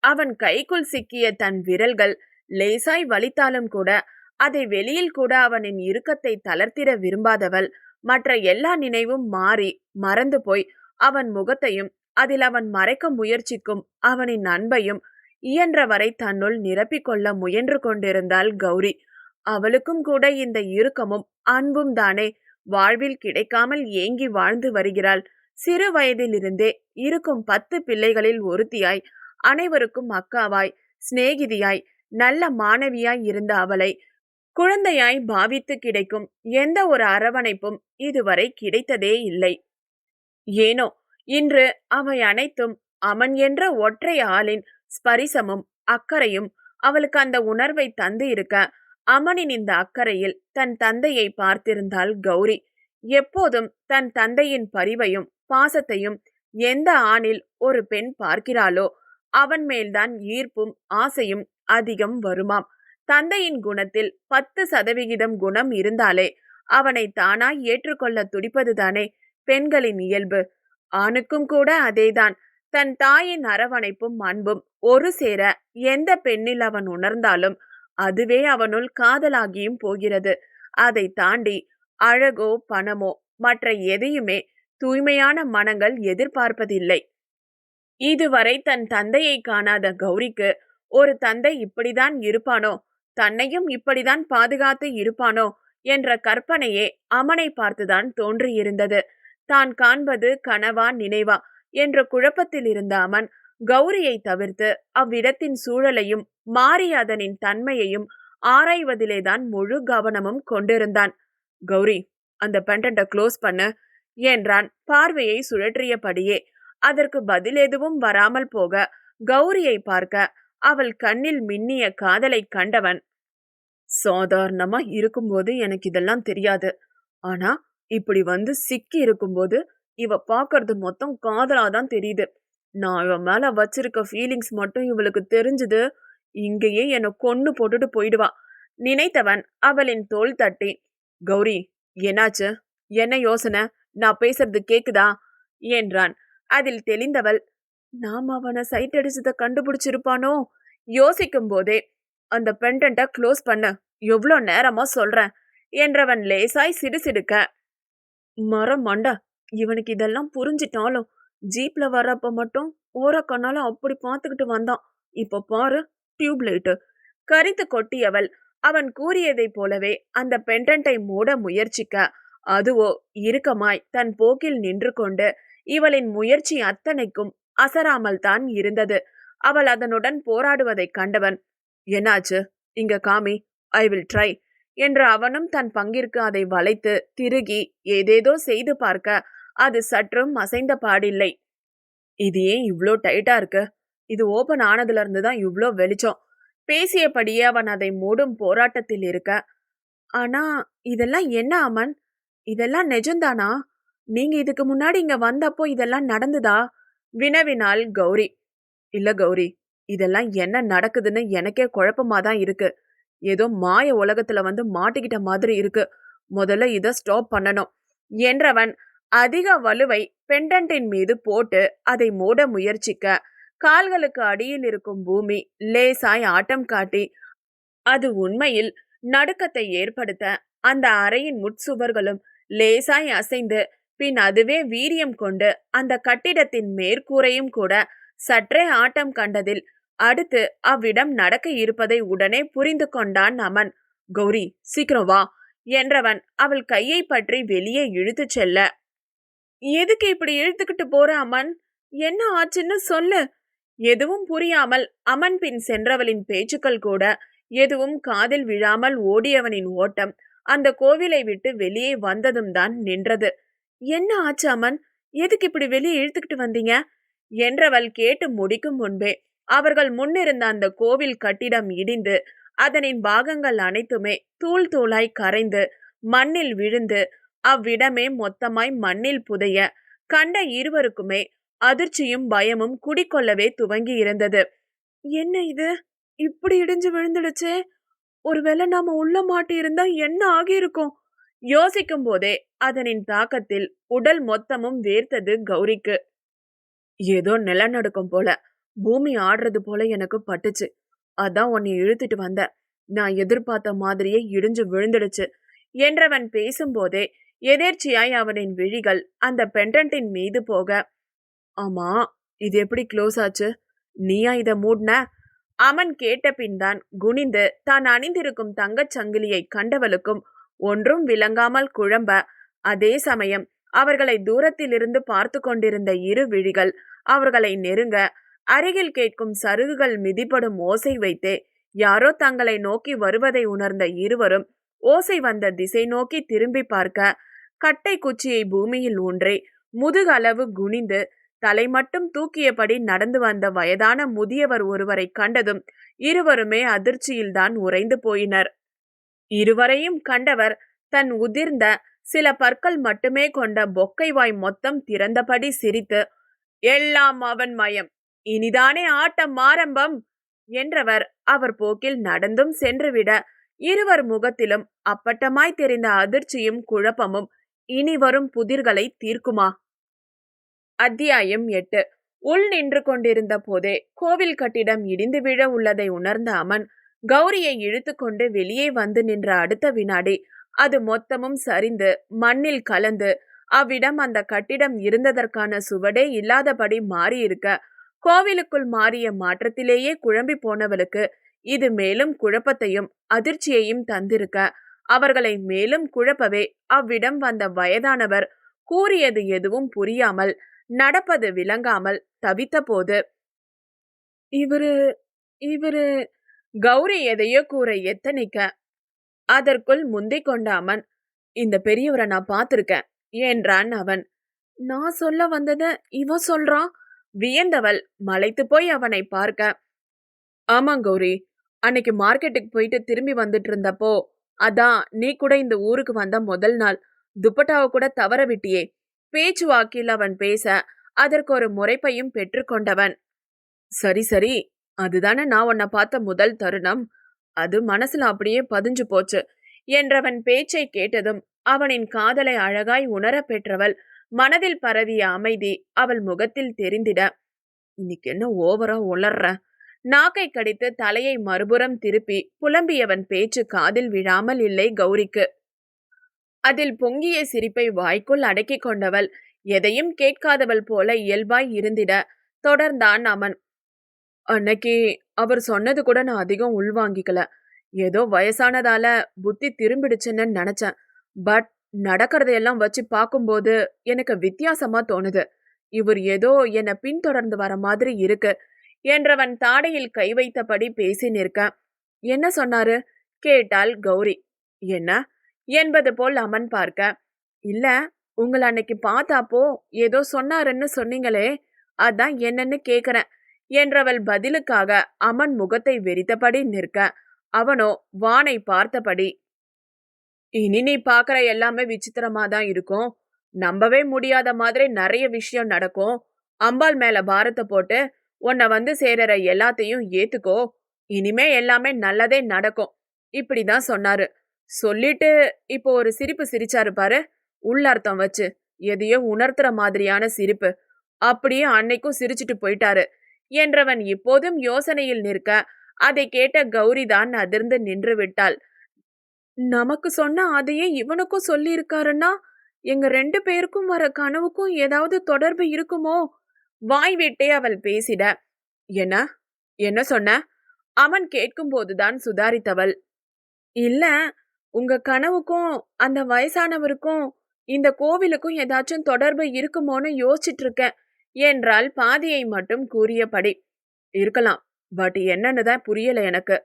அவன் கைக்குள் சிக்கிய தன் விரல்கள் லேசாய் வலித்தாலும் கூட அதை வெளியில் கூட அவனின் இறுக்கத்தை தளர்த்திட விரும்பாதவள் மற்ற எல்லா நினைவும் மாறி மறந்து போய் அவன் முகத்தையும் அதில் அவன் மறைக்க முயற்சிக்கும் அவனின் அன்பையும் இயன்றவரை தன்னுள் நிரப்பிக்கொள்ள முயன்று கொண்டிருந்தாள் கௌரி. அவளுக்கும் கூட இந்த இறுக்கமும் அன்பும் தானே வாழ்வில் கிடைக்காமல் ஏங்கி வாழ்ந்து வருகிறாள். சிறு வயதிலிருந்தே இருக்கும் 10 பிள்ளைகளில் ஒருத்தியாய், அனைவருக்கும் அக்காவாய், சிநேகிதியாய், நல்ல மாணவியாய் இருந்த அவளை குழந்தையாய் பாவித்து கிடைக்கும் எந்த ஒரு அரவணைப்பும் இதுவரை கிடைத்ததே இல்லை. ஏனோ இன்று அவை அனைத்தும் அமன் என்ற ஒற்றை ஆளின் ஸ்பரிசமும் அக்கறையும் அவளுக்கு அந்த உணர்வை தந்து இருக்க, அமனின் இந்த அக்கறையில் தன் தந்தையை பார்த்திருந்தாள் கௌரி. எப்போதும் தன் தந்தையின் பரிவையும் பாசத்தையும் எந்த ஆணில் ஒரு பெண் பார்க்கிறாளோ அவன் மேல்தான் ஈர்ப்பும் ஆசையும் அதிகம் வருமாம். தந்தையின் குணத்தில் 10% குணம் இருந்தாலே அவனை தானாய் ஏற்றுக்கொள்ள துடிப்பதுதானே பெண்களின் இயல்பு. ஆணுக்கும் கூட அதேதான். தன் தாயின் அரவணைப்பும் அன்பும் ஒரு சேர எந்த பெண்ணில் அவன் உணர்ந்தாலும் அதுவே அவனுள் காதலாகியும் போகிறது. அதை தாண்டி அழகோ பணமோ மற்ற எதையுமே தூய்மையான மனங்கள் எதிர்பார்ப்பதில்லை. இதுவரை தன் தந்தையை காணாத கௌரிக்கு ஒரு தந்தை இப்படிதான் இருப்பானோ, தன்னையும் இப்படிதான் பாதுகாத்து இருப்பானோ என்ற கற்பனையே அமனை பார்த்துதான் தோன்றியிருந்தது. தான் காண்பது கனவா நினைவா என்ற குழப்பத்தில் இருந்த அமன் கௌரியை தவிர்த்து அவ்விடத்தின் சூழலையும் மாறி அதனின் தன்மையையும் ஆராய்வதிலேதான் முழு கவனமும் கொண்டிருந்தான். கௌரி, அந்த பெண்டன்ட்டை க்ளோஸ் பண்ணு என்றான் பார்வையை சுழற்றியபடியே. அதற்கு பதில் எதுவும் வராமல் போக கௌரியை பார்க்க அவள் கண்ணில் மின்னிய காதலை கண்டவன், சாதாரணமா இருக்கும்போது எனக்கு இதெல்லாம் தெரியாது. ஆனா இப்படி வந்து சிக்கி இருக்கும்போது இவ பாக்குறது மொத்தம் காதலாதான் தெரியுது. நான் இவன் மேல வச்சிருக்க ஃபீலிங்ஸ் மட்டும் இவளுக்கு தெரிஞ்சது, இங்கேயே என்னை கொன்னு போட்டுட்டு போயிடுவா நினைத்தவன் அவளின் தோள் தட்டி, கௌரி, என்னாச்சு? என்ன யோசனை? நான் பேசுறது கேக்குதா என்றான். அதில் தெளிந்தவள், நாம் அவனை சைட் அடிச்சதை கண்டுபிடிச்சிருப்பானோ யோசிக்கும் போதே, அந்த பெண்டன்ட்டை க்ளோஸ் பண்ண எவ்வளோ நேரமா சொல்றேன் என்றவன் லேசாய் சிடுசிடுக்க, மரம் மண்டா, இவனுக்கு இதெல்லாம் புரிஞ்சிட்டாலும் ஜீப்ல வர்றப்ப மட்டும் ஓரக்கண்ணால அப்படி பார்த்துக்கிட்டு வந்தான். இப்ப பாரு, டியூப் லைட்டு கரித்து கொட்டியவள் அவன் கூறியதைப் போலவே அந்த பெண்டன்ட்டை மூட முயற்சிக்க, அதுவோ இறுக்கமாய் தன் போக்கில் நின்று கொண்டு இவளின் முயற்சி அத்தனைக்கும் அசராமல் தான் இருந்தது. அவள் அதனுடன் போராடுவதைக் கண்டவன், என்னாச்சு? இங்க காமி, ஐ வில் ட்ரை என்று அவனும் தன் பங்கிற்கு அதை வளைத்து திருகி ஏதேதோ செய்து பார்க்க அது சற்றும் அசைந்த பாடில்லை. இது ஏன் இவ்ளோ டைட்டா இருக்கு? இது ஓபன் ஆனதுல இருந்துதான் இவ்ளோ வெளிச்சம். பேசியபடியே அவன் அதை மூடும் போராட்டத்தில் இருக்க, ஆனா இதெல்லாம் என்ன அமன்? இதெல்லாம் நிஜம்தானா? நீங்க இதுக்கு முன்னாடி இங்க வந்தப்போ இதெல்லாம் நடந்துதா வினவினாள் கௌரி. இல்ல கௌரி, இதெல்லாம் என்ன நடக்குதுன்னு எனக்கே குழப்பமாதான் இருக்கு. ஏதோ மாய உலகத்துல வந்து மாட்டிக்கிட்ட மாதிரி இருக்கு. முதல்ல இத ஸ்டாப் பண்ணணும் என்றவன் அதிக வலுவை பெண்டன்ட்டின் மீது போட்டு அதை மூட முயற்சிக்க, கால்களுக்கு அடியில் இருக்கும் பூமி லேசாய் ஆட்டம் காட்டி அது உண்மையில் நடுக்கத்தை ஏற்படுத்த அந்த அறையின் முட்சுவர்களும் லேசாய் அசைந்து பின் அதுவே வீரியம் கொண்டு அந்த கட்டிடத்தின் மேற்கூரையும் கூட சற்றே ஆட்டம் கண்டதில் அடுத்து அவ்விடம் நடக்க இருப்பதை உடனே புரிந்து கொண்டான் அமன். கௌரி, சீக்கிரம் வா என்றவன் அவள் கையை பற்றி வெளியே இழுத்துச் செல்ல, எதுக்கு இப்படி இழுத்துக்கிட்டு போற அமன்? என்ன ஆச்சுன்னு சொல்லு. எதுவும் புரியாமல் அமன் பின் சென்றவளின் பேச்சுக்கள் கூட எதுவும் காதில் விழாமல் ஓடியவனின் ஓட்டம் அந்த கோவிலை விட்டு வெளியே வந்ததும் தான் நின்றது. என்ன ஆச்சு அமன்? எதுக்கு இப்படி வெளியே இழுத்துக்கிட்டு வந்தீங்க என்றவள் கேட்டு முடிக்கும் முன்பே அவர்கள் முன்னிருந்த அந்த கோவில் கட்டிடம் இடிந்து அதனின் பாகங்கள் அனைத்துமே தூள் தூளாய் கரைந்து மண்ணில் விழுந்து அவ்விடமே மொத்தமாய் மண்ணில் புதைய கண்ட இருவருக்குமே அதிர்ச்சியும் பயமும் குடிக்கொள்ளவே துவங்கி இருந்தது. என்ன இது, இப்படி இடிஞ்சு விழுந்துடுச்சே, ஒருவேளை நாம உள்ள மாட்டி இருந்தா என்ன ஆகியிருக்கும்? யோசிக்கும் போதே அதனின் தாக்கத்தில் உடல் மொத்தமும் வேர்த்தது கௌரிக்கு. ஏதோ நிலநடுக்கம் போல, பூமி ஆடுறது போல எனக்கு பட்டுச்சு. அதான் உன்னை இழுத்துட்டு வந்த. நான் எதிர்பார்த்த மாதிரியே இடிஞ்சு விழுந்துடுச்சு என்றவன் பேசும்போதே எதேர்ச்சியாய் அவனின் விழிகள் அந்த பெண்டன்ட்டின் மீது போக, ஆமா, இது எப்படி க்ளோஸ் ஆச்சு? நீயா இத மூட்ன? அவன் கேட்ட பின்தான் குனிந்து தான் அணிந்திருக்கும் தங்கச் சங்கிலியை கண்டவளுக்கும் ஒன்றும் விளங்காமல் குழம்ப, அதே சமயம் அவர்களை தூரத்திலிருந்து பார்த்து கொண்டிருந்த இரு விழிகள் அவர்களை நெருங்க, அருகில் கேட்கும் சருகுகள் மிதிப்படும் ஓசை வைத்தே யாரோ தங்களை நோக்கி வருவதை உணர்ந்த இருவரும் ஓசை வந்த திசை நோக்கி திரும்பி பார்க்க, கட்டை குச்சியை பூமியில் ஊன்றே முதுகளவு குனிந்து தலை மட்டும் தூக்கியபடி நடந்து வந்த வயதான முதியவர் ஒருவரை கண்டதும் இருவருமே அதிர்ச்சியில்தான் உறைந்து போயினர். இருவரையும் கண்டவர் தன் உதிர்ந்த சில பற்கள் மட்டுமே கொண்ட பொக்கை வாய் மொத்தம் திறந்தபடி சிரித்து, எல்லாம் அவன் மயம், இனிதானே ஆட்டம் ஆரம்பம் என்றவர் அவர் போக்கில் நடந்தும் சென்றுவிட, இருவர் முகத்திலும் அப்பட்டமாய் தெரிந்த அதிர்ச்சியும் குழப்பமும் இனி வரும் புதிர்களை தீர்க்குமா? அத்தியாயம் 8. உள் நின்று கொண்டிருந்த போதே கோவில் கட்டிடம் இடிந்து விழ உள்ளதை உணர்ந்த அமன் கௌரியை இழுத்து கொண்டு வெளியே வந்து நின்ற அடுத்த வினாடி அது மொத்தமும் சரிந்து மண்ணில் கலந்து அவ்விடம் அந்த கட்டிடம் இருந்ததற்கான சுவடே இல்லாதபடி மாறியிருக்க, கோவிலுக்குள் மாறிய மாற்றத்திலேயே குழம்பி போனவளுக்கு இது மேலும் குழப்பத்தையும் அதிர்ச்சியையும் தந்திருக்க, அவர்களை மேலும் குழப்பவே அவ்விடம் வந்த வயதானவர் கூறியது எதுவும் புரியாமல் நடப்பது விளங்காமல் தவித்த போது, இவரு இவரு கௌரி எதையோ கூற எத்தனிக்க, அதற்குள் முந்திக் கொண்ட அமன், இந்த பெரியவரை நான் பார்த்திருக்கேன் என்றான் அவன். நான் சொல்ல வந்தத இவன் சொல்றான். வியந்தவள் மலைத்து போய் அவனை பார்க்க, ஆமாங் கௌரி, அன்னைக்கு மார்க்கெட்டுக்கு போயிட்டு திரும்பி வந்துட்டு இருந்தப்போ, அதான் நீ கூட இந்த ஊருக்கு வந்த முதல் நாள் துப்பட்டாவை கூட தவற விட்டியே. பேச்சு வாக்கில் அவன் பேச அதற்கு ஒரு முறைப்பையும் பெற்றுக்கொண்டவன், சரி சரி, அதுதானே நான் உன்னை பார்த்த முதல் தருணம், அது மனசுல அப்படியே பதிஞ்சு போச்சு என்றவன் பேச்சை கேட்டதும் அவனின் காதலை அழகாய் உணர பெற்றவள் மனதில் பரவிய அமைதி அவள் முகத்தில் தெரிந்திட, இன்னைக்கு என்ன ஓவரா உளர்ற? நாக்கை கடித்து தலையை மறுபுறம் திருப்பி புலம்பியவன் பேச்சு காதில் விழாமல் இல்லை கௌரிக்கு. அதில் பொங்கிய சிரிப்பை வாய்க்குள் அடக்கிக் கொண்டவள் எதையும் கேட்காதவள் போல இயல்பாய் இருந்திட தொடர்ந்தான் அவன். அன்னைக்கு அவர் சொன்னது கூட நான் அதிகம் உள்வாங்கிக்கல. ஏதோ வயசானதால புத்தி திரும்பிடுச்சுன்னு நினைச்சேன். பட் நடக்கிறதையெல்லாம் வச்சு பார்க்கும்போது எனக்கு வித்தியாசமா தோணுது. இவர் ஏதோ என்னை பின்தொடர்ந்து வர மாதிரி இருக்கு என்றவன் தாடையில் கை வைத்தபடி பேசி நிற்க, என்ன சொன்னாரு கேட்டாள் கௌரி. என்ன என்பது போல் அமன் பார்க்க, இல்ல, உங்களை அன்னைக்கு பார்த்தாப்போ ஏதோ சொன்னாருன்னு சொன்னீங்களே, அதான் என்னன்னு கேக்குறேன் என்றவள் பதிலுக்காக அமன் முகத்தை வெறித்தபடி நிற்க, அவனோ வானை பார்த்தபடி, இனி நீ பாக்குற எல்லாமே விசித்திரமா தான் இருக்கும். நம்பவே முடியாத மாதிரி நிறைய விஷயம் நடக்கும். அம்பாள் மேல பாரத்தை போட்டு உன்னை வந்து சேரற எல்லாத்தையும் ஏத்துக்கோ. இனிமே எல்லாமே நல்லதே நடக்கும் இப்படிதான் சொன்னாரு. சொல்லிட்டு இப்போ ஒரு சிரிப்பு சிரிச்சாரு பாரு, உள்ளர்த்தம் வச்சு, எதையோ உணர்த்துற மாதிரியான சிரிப்பு. அப்படியே அன்னைக்கும் சிரிச்சிட்டு போயிட்டாரு என்றவன் இப்போதும் யோசனையில் நிற்க, அதை கேட்ட கௌரிதான் அதிர்ந்து நின்று விட்டாள். நமக்கு சொன்ன அதையே இவனுக்கும் சொல்லி இருக்காருன்னா எங்க 2 பேருக்கும் வர கனவுக்கும் ஏதாவது தொடர்பு இருக்குமோ? வாய் விட்டே அவள் பேசிட, என்ன என்ன சொன்ன? அவன் கேட்கும் போதுதான் சுதாரித்தவள், இல்ல, உங்க கனவுக்கும் அந்த வயசானவருக்கும் இந்த கோவிலுக்கும் ஏதாச்சும் தொடர்பு இருக்குமோன்னு யோசிச்சுட்டு இருக்கேன் என்றால் பாதியை மட்டும் கூறியபடி. இருக்கலாம், பட் என்னன்னு தான் புரியல எனக்கு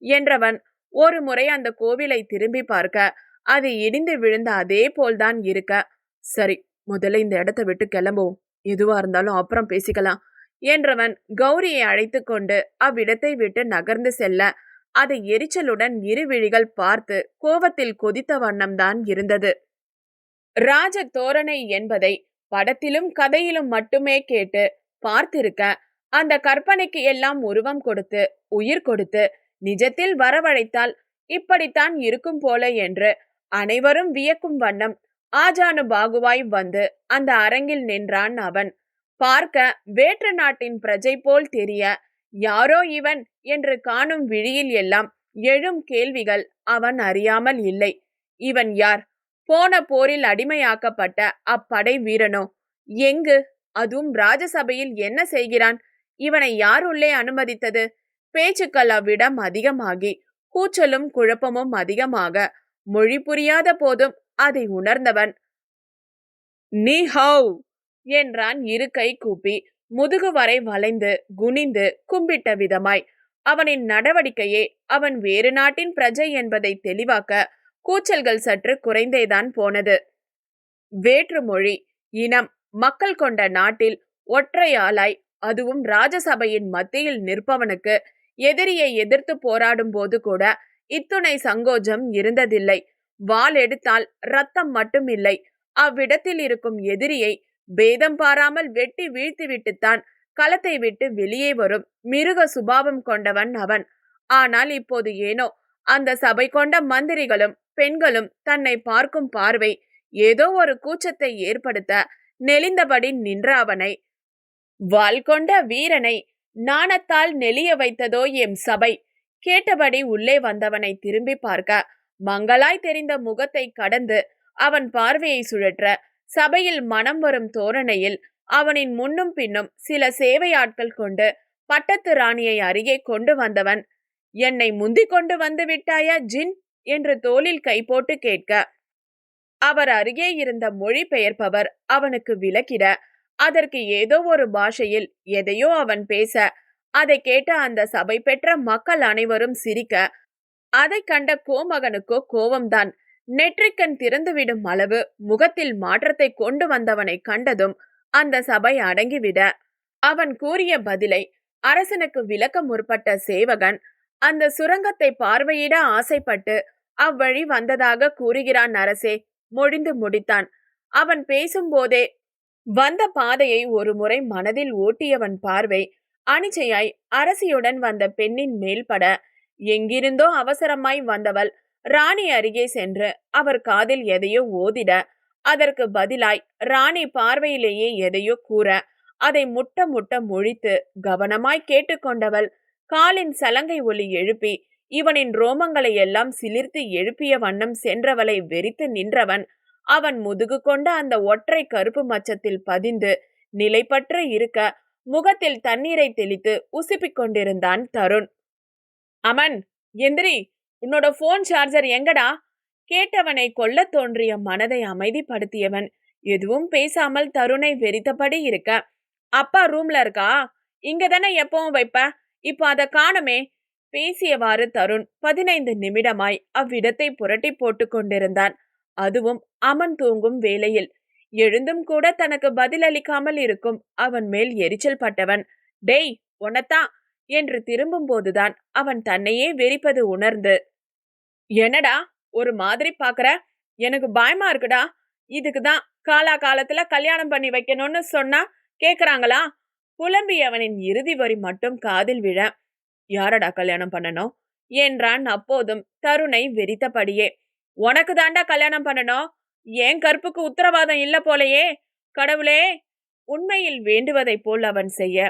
என்றவன் ஒரு முறை அந்த கோவிலை திரும்பி பார்க்க, அது இடிந்து விழுந்த அதே போல்தான் இருக்க, சரி, முதல்ல இந்த இடத்தை விட்டு கிளம்புவோம், எதுவா இருந்தாலும் அப்புறம் பேசிக்கலாம் என்றவன் கௌரியை அழைத்து கொண்டு அவ்விடத்தை விட்டு நகர்ந்து செல்ல அதை எரிச்சலுடன் இரு விழிகள் பார்த்து கோபத்தில் கொதித்த வண்ணம்தான் இருந்தது. ராஜ தோரணை என்பதை படத்திலும் கதையிலும் மட்டுமே கேட்டு பார்த்திருக்க, அந்த கற்பனைக்கு எல்லாம் உருவம் கொடுத்து உயிர் கொடுத்து நிஜத்தில் வரவழைத்தால் இப்படித்தான் இருக்கும் போல என்று அனைவரும் வியக்கும் வண்ணம் ஆஜானு பாகுவாய் வந்து அந்த அரங்கில் நின்றான் அவன். பார்க்க வேற்று நாட்டின் பிரஜை போல் தெரிய, யாரோ இவன் என்று காணும் விழியில் எல்லாம் எழும் கேள்விகள் அவன் அறியாமல் இல்லை. இவன் யார்? போன போரில் அடிமையாக்கப்பட்ட அப்படை வீரனோ? எங்கு? அதுவும் ராஜசபையில் என்ன செய்கிறான்? இவனை யார் உள்ளே அனுமதித்தது? பேச்சுக்கள் அவ்விடம் அதிகமாகி கூச்சலும் குழப்பமும் அதிகமாக மொழி புரியாத போதும் அதை உணர்ந்தவன் நீ ஹவ் என்றான் இரு கை கூப்பி, முதுகு வரை வளைந்து குனிந்து கும்பிட்ட விதமாய். அவனின் நடவடிக்கையே அவன் வேறு நாட்டின் பிரஜை என்பதை தெளிவாக்க கூச்சல்கள் சற்று குறைந்தேதான் போனது. வேற்று மொழி, இனம், மக்கள் கொண்ட நாட்டில் ஒற்றையாளாய், அதுவும் ராஜசபையின் மத்தியில் நிற்பவனுக்கு எதிரியை எதிர்த்து போராடும் போது கூட இத்துணை சங்கோஜம் இருந்ததில்லை. வாள் எடுத்தால் ரத்தம் மட்டும் இல்லை, அவ்விடத்தில் இருக்கும் எதிரியை பேதம் பாராமல் வெட்டி வீழ்த்திவிட்டுத்தான் களத்தை விட்டு வெளியே வரும் மிருக சுபாவம் கொண்டவன் அவன். ஆனால் இப்போது ஏனோ அந்த சபை கொண்ட மந்திரிகளும் பெண்களும் தன்னை பார்க்கும் பார்வை ஏதோ ஒரு கூச்சத்தை ஏற்படுத்த நெளிந்தபடி நின்ற அவனை, வாள் கொண்ட வீரனை நாணத்தால் நெளிய வைத்ததோ எம் சபை. கேட்டபடி உள்ளே வந்தவனை திரும்பி பார்க்க மங்களாய் தெரிந்த முகத்தை கடந்து அவன் பார்வையை சுழற்ற சபையில் மனம் வரும் தோரணையில் அவனின் முன்னும் பின்னும் சில சேவையாட்கள் கொண்டு பட்டத்து ராணியை அருகே கொண்டு வந்தவன், என்னை முந்திக் கொண்டு வந்து விட்டாயா ஜின் என்று தோளில் கை போட்டு கேட்க, அவர் அருகே இருந்த மொழி பெயர்ப்பவர் அவனுக்கு விளக்கிட, அதற்கு ஏதோ ஒரு பாஷையில் எதையோ அவன் பேச, அதை கேட்ட அந்த சபை பெற்ற மக்கள் அனைவரும் சிரிக்க, அதை கண்ட கோமகனுக்கோ கோபம்தான். நெற்றிக்கண் திறந்துவிடும் அளவு முகத்தில் மாற்றத்தை கொண்டு வந்தவனை கண்டதும் அந்த சபை அடங்கிவிட, அவன் கூறிய பதிலை அரசனுக்கு விளக்க முற்பட்ட சேவகன் அந்த சுரங்கத்தை பார்வையிட ஆசைப்பட்டு அவ்வழி வந்ததாக கூறுகிறான் அரசே, மொழிந்து முடித்தான். அவன் பேசும்போதே வந்த பாதையை ஒரு முறை மனதில் ஓட்டியவன் பார்வை அனிச்சையாய் அரசியுடன் வந்த பெண்ணின் மேல்பட, எங்கிருந்தோ அவசரமாய் வந்தவள் ராணி அருகே சென்று அவர் காதில் எதையோ ஓதிட, அதற்கு பதிலாய் ராணி பார்வையிலேயே எதையோ கூற, அதை முட்ட முட்ட மொழித்து கவனமாய் கேட்டுக்கொண்டவள் காலின் சலங்கை ஒலி எழுப்பி இவனின் ரோமங்களை எல்லாம் சிலிர்த்து எழுப்பிய வண்ணம் சென்றவளை வெறித்து நின்றவன் அவன் முதுகு கொண்ட அந்த ஒற்றை கருப்பு மச்சத்தில் பதிந்து நிலைப்பற்ற இருக்க முகத்தில் தண்ணீரை தெளித்து உசுப்பிக் கொண்டிருந்தான் தருண். அமன், எந்திரி, உன்னோட போன் சார்ஜர் எங்கடா? கேட்டவனை கொல்ல தோன்றிய மனதை அமைதிப்படுத்தியவன் எதுவும் பேசாமல் தருணை வெறித்தபடி இருக்க, அப்பா ரூம்ல இருக்கா? இங்க தானே எப்பவும் வைப்ப, இப்ப அத காணமே. பேசியவாறு தருண் 15 நிமிடமாய் அவ்விடத்தை புரட்டி போட்டு கொண்டிருந்தான். அதுவும் அமன் தூங்கும் வேளையில். எழுந்தும் கூட தனக்கு பதிலளிக்காமல் இருக்கும் அவன் மேல் எரிச்சல் பட்டவன், டேய் உன்னத்தான் என்று திரும்பும் போதுதான் அவன் தன்னையே வெறிப்பது உணர்ந்து, என்னடா ஒரு மாதிரி பாக்குற? எனக்கு பயமா இருக்குடா. இதுக்குதான் காலா காலத்துல கல்யாணம் பண்ணி வைக்கணும்னு சொன்னா கேக்குறாங்களா? புலம்பி அவனின் இறுதி வரி மட்டும் காதில் விழ, யாரடா கல்யாணம் பண்ணணும் என்றான் அப்போதும் தருணை வெறித்தபடியே. உனக்கு தாண்டா கல்யாணம் பண்ணணும், ஏன் கற்புக்கு உத்தரவாதம் இல்ல போலையே. கடவுளே! உண்மையில் வேண்டுவதை போல் அவன் செய்ய,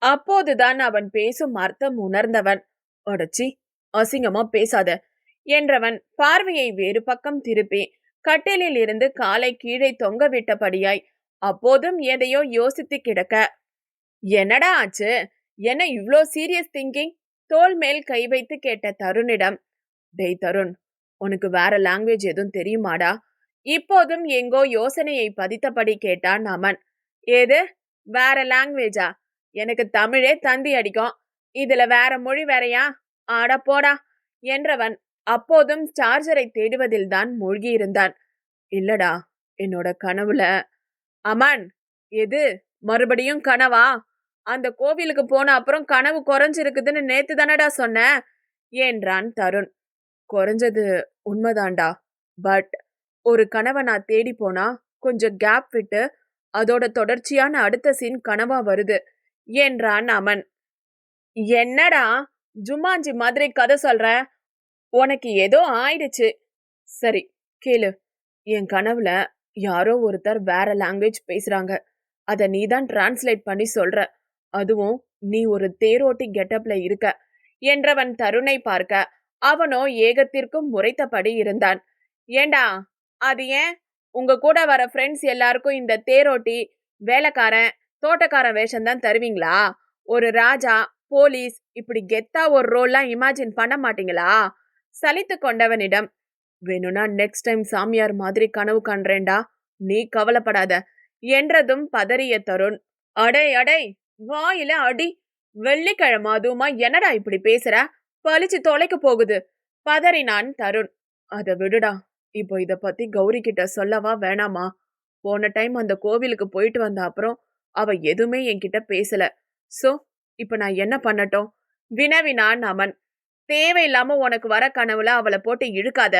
அப்போதுதான் அவன் பேசும் அர்த்தம் உணர்ந்தவன், அடச்சி அசிங்கமா பேசாத என்றவன் பார்வையை வேறு பக்கம் திருப்பி கட்டிலில் இருந்து காலை கீழே தொங்க விட்டபடியாய் அப்போதும் எதையோ யோசித்து கிடக்க, என்னடா ஆச்சு? என்ன இவ்ளோ சீரியஸ் திங்கிங்? தோள் மேல் கை வைத்து கேட்ட தருணிடம், டேய் தருண், உனக்கு வேற லாங்குவேஜ் எதுவும் தெரியுமாடா? இப்போதும் எங்கோ யோசனையை பதித்தபடி கேட்டான் அமன். ஏது வேற லாங்குவேஜா? எனக்கு தமிழே தந்தி அடிக்கும், இதுல வேற மொழி வேறையா? ஆட போடா என்றவன் அப்போதும் சார்ஜரை தேடுவதில்தான் மூழ்கியிருந்தான். இல்லடா, என்னோட கனவுல. அமன், எது மறுபடியும் கனவா? அந்த கோவிலுக்கு போன அப்புறம் கனவு குறைஞ்சிருக்குதுன்னு நேத்து தானடா சொன்ன என்றான் தருண். குறைஞ்சது உண்மைதான்டா. பட் ஒரு கனவை நான் தேடி போனா கொஞ்சம் கேப் விட்டு அதோட தொடர்ச்சியான அடுத்த சீன் கனவா வருது என்றான் அமன். என்னடா ஜுமாஞ்சி மாதிரி கதை சொல்ற? உனக்கு ஏதோ ஆயிடுச்சு. சரி கேளு. என் கனவுல யாரோ ஒருத்தர் வேற லாங்குவேஜ் பேசுறாங்க. அத நீதான் டிரான்ஸ்லேட் பண்ணி சொல்ற. அதுவும் நீ ஒரு தேரோட்டி கெட்டப்ல இருக்க என்றவன் தருணை பார்க்க அவனோ ஏகத்திற்கும் முறைத்தபடி இருந்தான். ஏண்டா அது ஏன்? உங்க கூட வர ஃப்ரெண்ட்ஸ் எல்லாருக்கும் இந்த தேரோட்டி, வேலைக்காரன், தோட்டக்காரன் வேஷம்தான் தருவீங்களா? ஒரு ராஜா, போலீஸ் இப்படி கெத்தா ஒரு ரோல்லாம் இமேஜின் பண்ண மாட்டீங்களா? சலித்து கொண்டவனிடம், வேணும்னா நெக்ஸ்ட் டைம் சாமியார் மாதிரி கனவு காண்றேன்டா, நீ கவலைப்படாத என்றதும் பதறிய தருண், அடே அடே வாயில அடி. வெள்ளிக்கிழமை அதுவுமா என்னடா இப்படி பேசுற? பழிச்சு தொலைக்க போகுது பதறினான் தருண். அத விடுடா. இப்போ இத பத்தி கௌரி கிட்ட சொல்லவா வேணாமா? போன டைம் அந்த கோவிலுக்கு போயிட்டு வந்த அப்புறம் அவ எதுவுமே என்கிட்ட பேசல. சோ இப்ப நான் என்ன பண்ணட்டும் வினவினான் அமன். தேவையில்லாம உனக்கு வர கனவுல அவளை போட்டு இழுக்காத.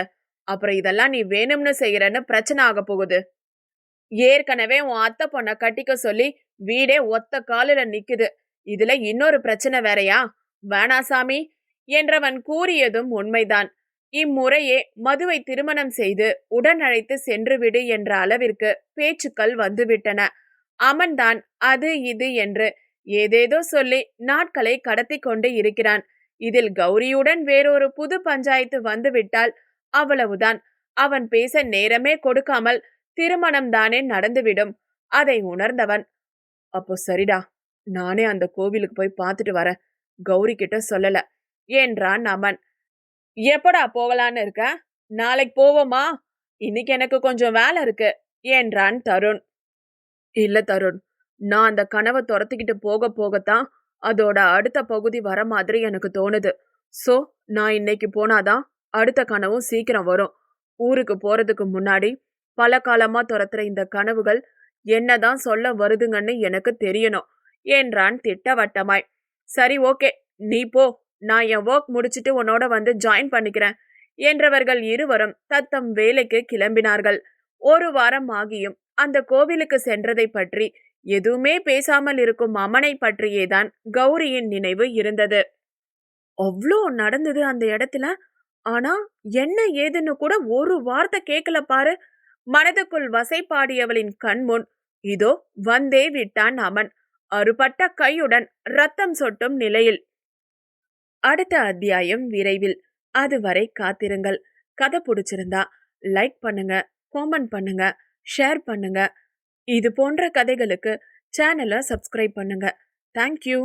அப்புறம் இதெல்லாம் நீ வேணும்னு செய்யறன்னு பிரச்சனை ஆக போகுது. ஏற்கனவே உன் அத்தை பொண்ண கட்டிக்க சொல்லி வீடே ஒத்த காலில நிக்குது. இதுல இன்னொரு பிரச்சனை வேறையா? வேணா சாமி என்றவன் கூறியதும் உண்மைதான். இம்முறையே மதுவை திருமணம் செய்து உடன் அழைத்து சென்றுவிடு என்ற அளவிற்கு பேச்சுக்கள் வந்துவிட்டன. அமன்தான் அது இது என்று ஏதேதோ சொல்லி நாட்களை கடத்தி கொண்டு இருக்கிறான். இதில் கௌரியுடன் வேறொரு புது பஞ்சாயத்து வந்துவிட்டால் அவ்வளவுதான். அவன் பேச நேரமே கொடுக்காமல் திருமணம் தானே நடந்துவிடும். அதை உணர்ந்தவன், அப்போ சரிடா, நானே அந்த கோவிலுக்கு போய் பார்த்துட்டு வரேன். கௌரி கிட்ட சொல்லல என்றான் அமன். எப்படா போகலான்னு இருக்க? நாளைக்கு போவோமா? இன்னைக்கு எனக்கு கொஞ்சம் வேலை இருக்கு என்றான் தருண். இல்ல தருண், நான் அந்த கனவை துரத்திக்கிட்டு போக போகத்தான் அதோட அடுத்த பகுதி வர மாதிரி எனக்கு தோணுது. சோ நான் இன்னைக்கு போனாதான் அடுத்த கனவும் சீக்கிரம் வரும். ஊருக்கு போறதுக்கு முன்னாடி பல காலமா துரத்துற இந்த கனவுகள் என்னதான் சொல்ல வருதுங்கன்னு எனக்கு தெரியணும் என்றான் திட்டவட்டமாய். சரி ஓகே, நீ போ. நான் என் ஒர்க் முடிச்சிட்டு உன்னோட வந்து ஜாயின் பண்ணிக்கிறேன் என்றவர்கள் இருவரும் தத்தம் வேலைக்கு கிளம்பினார்கள். ஒரு வாரம் ஆகியும் அந்த கோவிலுக்கு சென்றதை பற்றி எதுவுமே பேசாமல் இருக்கும் அமனை பற்றியேதான் கௌரியின் நினைவு இருந்தது. அவ்வளோ நடந்தது அந்த இடத்துல. ஆனா என்ன ஏதுன்னு கூட ஒரு வார்த்தை கேட்கல பாரு. மனதுக்குள் வசைப்பாடியவளின் கண்முன் இதோ வந்தே விட்டான் அமன், அறுபட்ட கையுடன் ரத்தம் சொட்டும் நிலையில். அடுத்த அத்தியாயம் விரைவில். அதுவரை காத்திருங்கள். கதை பிடிச்சிருந்தா லைக் பண்ணுங்க, காமெண்ட் பண்ணுங்க, ஷேர் பண்ணுங்க. இது போன்ற கதைகளுக்கு சேனலை சப்ஸ்கிரைப் பண்ணுங்க. தேங்க்யூ.